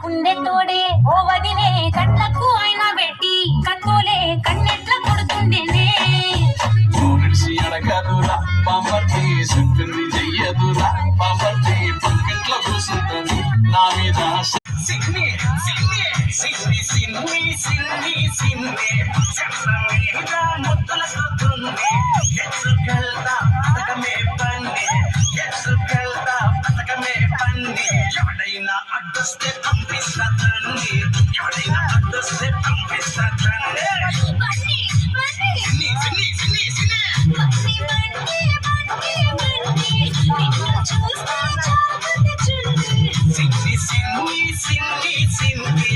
ఉండే తోడే ఓ వదినే కళ్ళకు ఆయన పెట్టి కత్తోలే కన్నెట్ల కొడుతుండేనే నడిచి అడగదురా పాంపర్తి చెప్పింది చెయ్యదురా పాంపర్తి పక్కట్లో కూసుంటుంది నా మీద సిన్ని సిన్ని సిన్ని సిన్ని సిన్ని సిన్ని మీద ముద్దుల కొద్దుంది ఎత్తుకెళ్తా పథకమే పండి ఎత్తుకెళ్తా పథకమే పండి ఎవడైనా అడ్డొస్తే పంపిస్తా తండ్రి ఎవడైనా అడ్డొస్తే పంపిస్తా తండ్రి సిన్ని సిన్ని సిన్ని సిన్ని